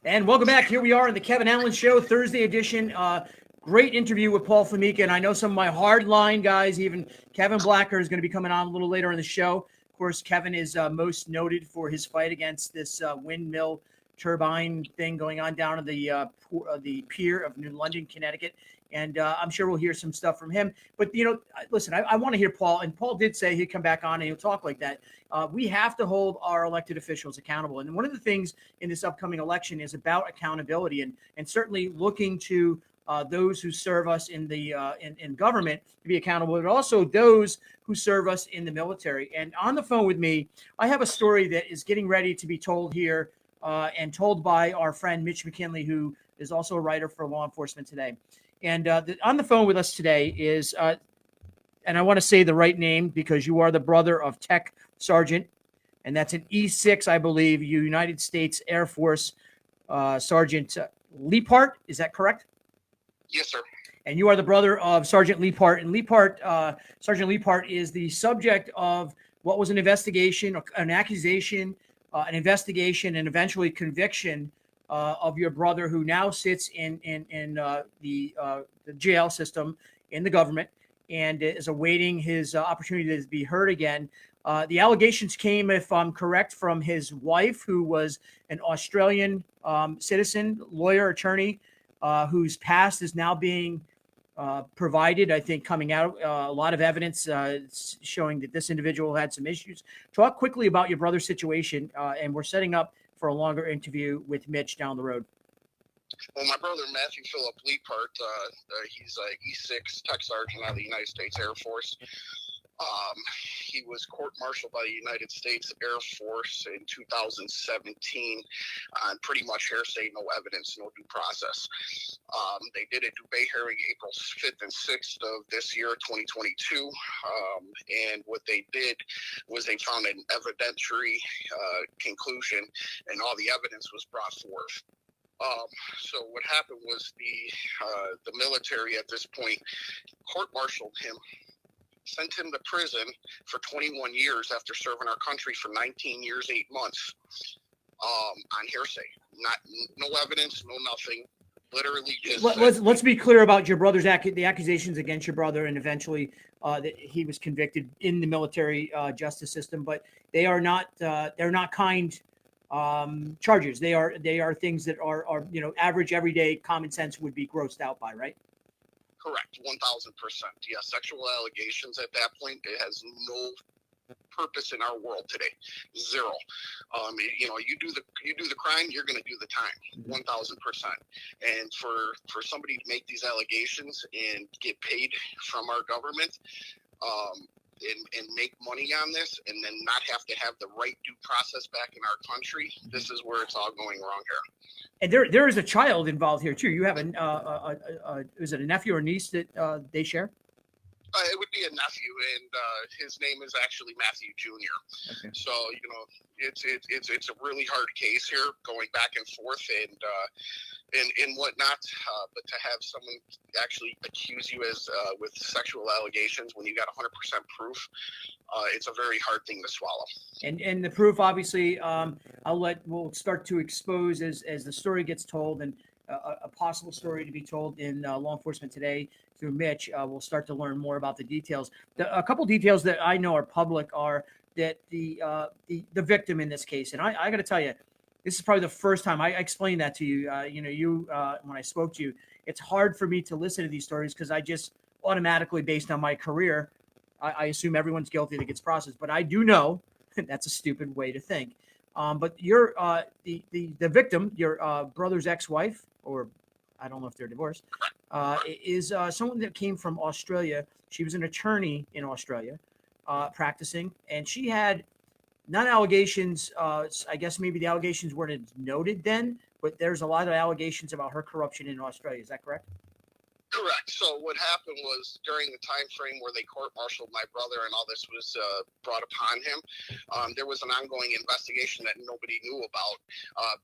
And welcome back. Here we are in the Kevin Allen Show, Thursday edition. Great interview with Paul Formica. And I know some of my hardline guys, even Kevin Blacker, is going to be coming on a little later in the show. Of course, Kevin is most noted for his fight against this windmill turbine thing going on down at the pier of New London, Connecticut. And I'm sure we'll hear some stuff from him. But, listen, I want to hear Paul. And Paul did say he'd come back on and he'll talk like that. We have to hold our elected officials accountable. And one of the things in this upcoming election is about accountability and certainly looking to those who serve us in the in government to be accountable, but also those who serve us in the military. And on the phone with me, I have a story that is getting ready to be told here and told by our friend Mitch McKinley, who is also a writer for Law Enforcement Today. And on the phone with us today is, and I want to say the right name because you are the brother of Tech Sergeant, and that's an E6, I believe, United States Air Force Sergeant Leipart. Is that correct? Yes, sir. And you are the brother of Sergeant Leipart. And Sergeant Leipart is the subject of what was an investigation, an accusation, an investigation, and eventually conviction of your brother, who now sits in the jail system in the government and is awaiting his opportunity to be heard again. The allegations came, if I'm correct, from his wife, who was an Australian citizen, lawyer, attorney, whose past is now being provided, I think, coming out. A lot of evidence showing that this individual had some issues. Talk quickly about your brother's situation, and we're setting up for a longer interview with Mitch down the road. Well, my brother, Matthew Phillip Leipart, he's a E6 Tech Sergeant out of the United States Air Force. He was court-martialed by the United States Air Force in 2017 on pretty much hearsay, no evidence, no due process. They did a Dubay hearing April 5th and 6th of this year, 2022. And what they did was they found an evidentiary conclusion, and all the evidence was brought forth. So what happened was the military at this point court-martialed him, sent him to prison for 21 years after serving our country for 19 years, 8 months on hearsay. No evidence, no nothing. Literally just let's be clear about your brother's the accusations against your brother, and eventually that he was convicted in the military justice system. But they are not they're not kind charges. They are things that are average, everyday common sense would be grossed out by, right? Correct, 1,000%. Yeah, sexual allegations at that point, it has no purpose in our world today. Zero. You do the crime, you're going to do the time. 1,000%. And for somebody to make these allegations and get paid from our government, and make money on this, and then not have to have the right due process back in our country, this is where it's all going wrong here. And there is a child involved here too. You have is it a nephew or niece that they share? It would be a nephew, and his name is actually Matthew Jr. Okay. So it's a really hard case here, going back and forth and whatnot. But to have someone actually accuse you with sexual allegations when you got 100% proof, it's a very hard thing to swallow. And the proof, obviously, we'll start to expose as the story gets told, and a possible story to be told in Law Enforcement Today through Mitch. We'll start to learn more about the details. A couple details that I know are public are that the victim in this case, and I got to tell you, this is probably the first time I explained that to you. When I spoke to you, it's hard for me to listen to these stories because I just automatically, based on my career, I assume everyone's guilty that gets processed. But I do know that's a stupid way to think. But you're the victim, your brother's ex-wife, or I don't know if they're divorced, is someone that came from Australia. She was an attorney in Australia, practicing, and she had not allegations. I guess maybe the allegations weren't as noted then, but there's a lot of allegations about her corruption in Australia. Is that correct? Correct. So what happened was during the time frame where they court-martialed my brother and all this was brought upon him, there was an ongoing investigation that nobody knew about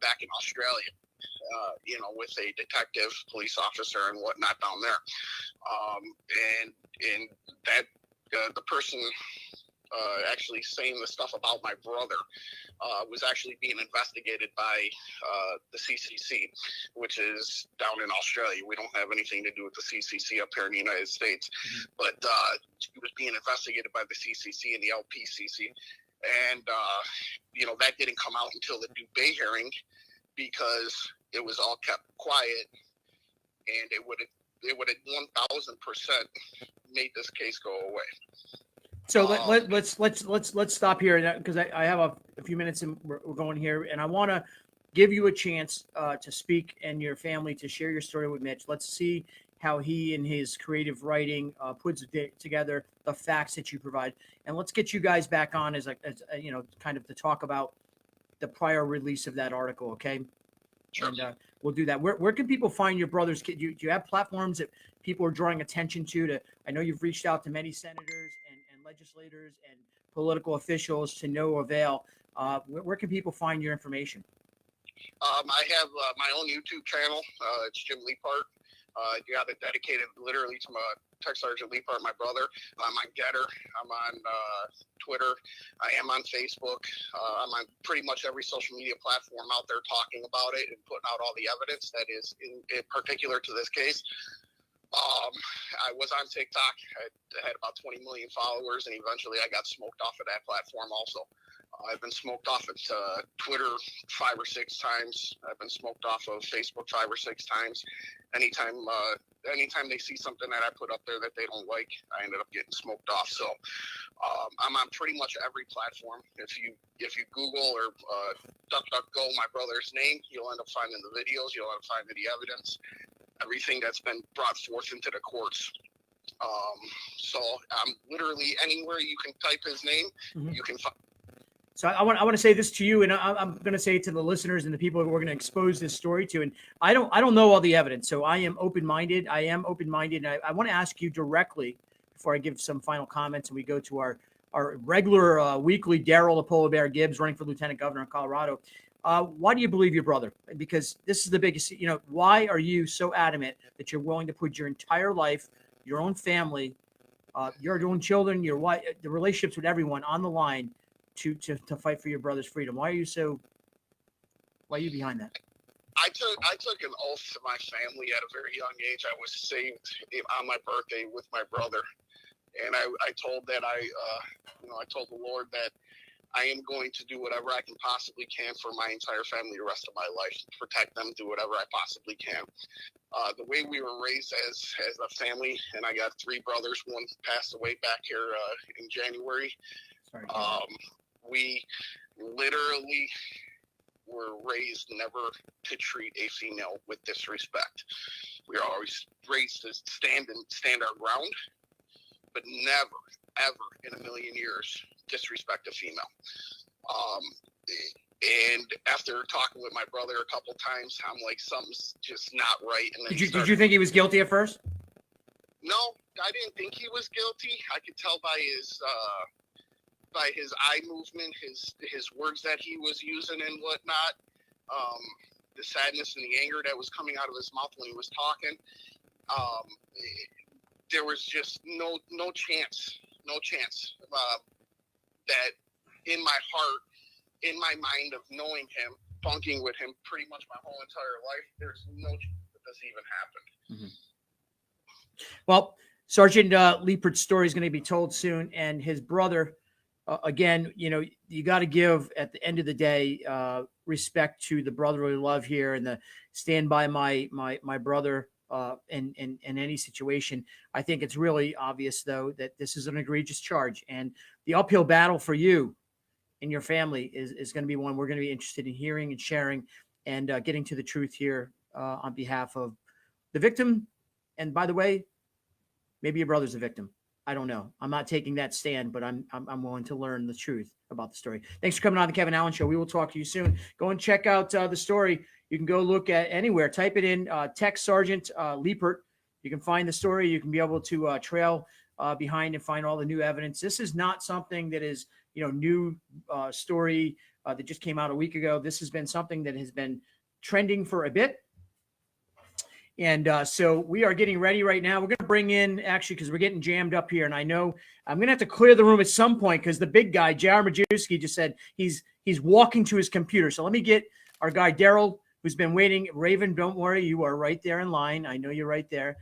back in Australia, with a detective, police officer, and whatnot down there. And that the person actually saying the stuff about my brother was actually being investigated by the CCC, which is down in Australia. We don't have anything to do with the CCC up here in the United States, but he was being investigated by the CCC and the LPCC. And, that didn't come out until the Dubé hearing because it was all kept quiet, and it would have 1,000% made this case go away. So let's stop here because I have a few minutes and we're going here, and I want to give you a chance to speak and your family to share your story with Mitch. Let's see how he and his creative writing puts together the facts that you provide, and let's get you guys back on as kind of to talk about the prior release of that article. Okay. Sure. And we'll do that. Where can people find your brothers? Do you have platforms that people are drawing attention to? I know you've reached out to many senators and legislators and political officials to no avail. Where can people find your information? I have my own YouTube channel. It's Jim Leipart. You got it dedicated literally to my Tech Sergeant Leipart, my brother. I'm on Getter. I'm on Twitter. I am on Facebook. I'm on pretty much every social media platform out there talking about it and putting out all the evidence that is in particular to this case. I was on TikTok. I had about 20 million followers, and eventually I got smoked off of that platform also. I've been smoked off at Twitter 5 or 6 times. I've been smoked off of Facebook 5 or 6 times. Anytime they see something that I put up there that they don't like, I ended up getting smoked off. So I'm on pretty much every platform. If you Google or DuckDuckGo my brother's name, you'll end up finding the videos. You'll end up finding the evidence, everything that's been brought forth into the courts. So I'm literally anywhere you can type his name, you can find. So I want to say this to you, and I'm going to say it to the listeners and the people that we're going to expose this story to. And I don't know all the evidence, so I am open-minded. And I want to ask you directly before I give some final comments, and we go to our regular weekly Daryl the Polar Bear Gibbs running for Lieutenant Governor in Colorado. Why do you believe your brother? Because this is the biggest. Why are you so adamant that you're willing to put your entire life, your own family, your own children, your wife, the relationships with everyone on the line to fight for your brother's freedom? Why are you behind that? I took an oath to my family at a very young age. I was saved on my birthday with my brother, and I told the Lord that I am going to do whatever I can possibly can for my entire family the rest of my life, protect them, do whatever I possibly can. The way we were raised as a family, and I got 3 brothers. One passed away back here in January. Sorry. We literally were raised never to treat a female with disrespect. We were always raised to stand our ground, but never, ever in a million years disrespect a female. And after talking with my brother a couple times, I'm like, something's just not right. And then did you think he was guilty at first? No, I didn't think he was guilty. I could tell by his eye movement, his words that he was using and whatnot, the sadness and the anger that was coming out of his mouth when he was talking. There was just no chance that in my heart, in my mind of knowing him, bunking with him pretty much my whole entire life, there's no chance that this even happened. Well, Sergeant Leipart's story is going to be told soon, and his brother, again, you got to give at the end of the day respect to the brotherly love here and the stand by my brother in any situation. I think it's really obvious, though, that this is an egregious charge, and the uphill battle for you and your family is going to be one we're going to be interested in hearing and sharing and getting to the truth here on behalf of the victim. And by the way, maybe your brother's a victim. I don't know. I'm not taking that stand, but I'm willing to learn the truth about the story. Thanks for coming on the Kevin Allen Show. We will talk to you soon. Go and check out the story. You can go look at anywhere. Type it in, Tech Sergeant Leipart. You can find the story. You can be able to trail behind and find all the new evidence. This is not something that is, new story that just came out a week ago. This has been something that has been trending for a bit. And so we are getting ready right now. We're going to bring in, actually, because we're getting jammed up here. And I know I'm going to have to clear the room at some point because the big guy, J.R. Majewski, just said he's walking to his computer. So let me get our guy, Daryl, who's been waiting. Raven, don't worry. You are right there in line. I know you're right there.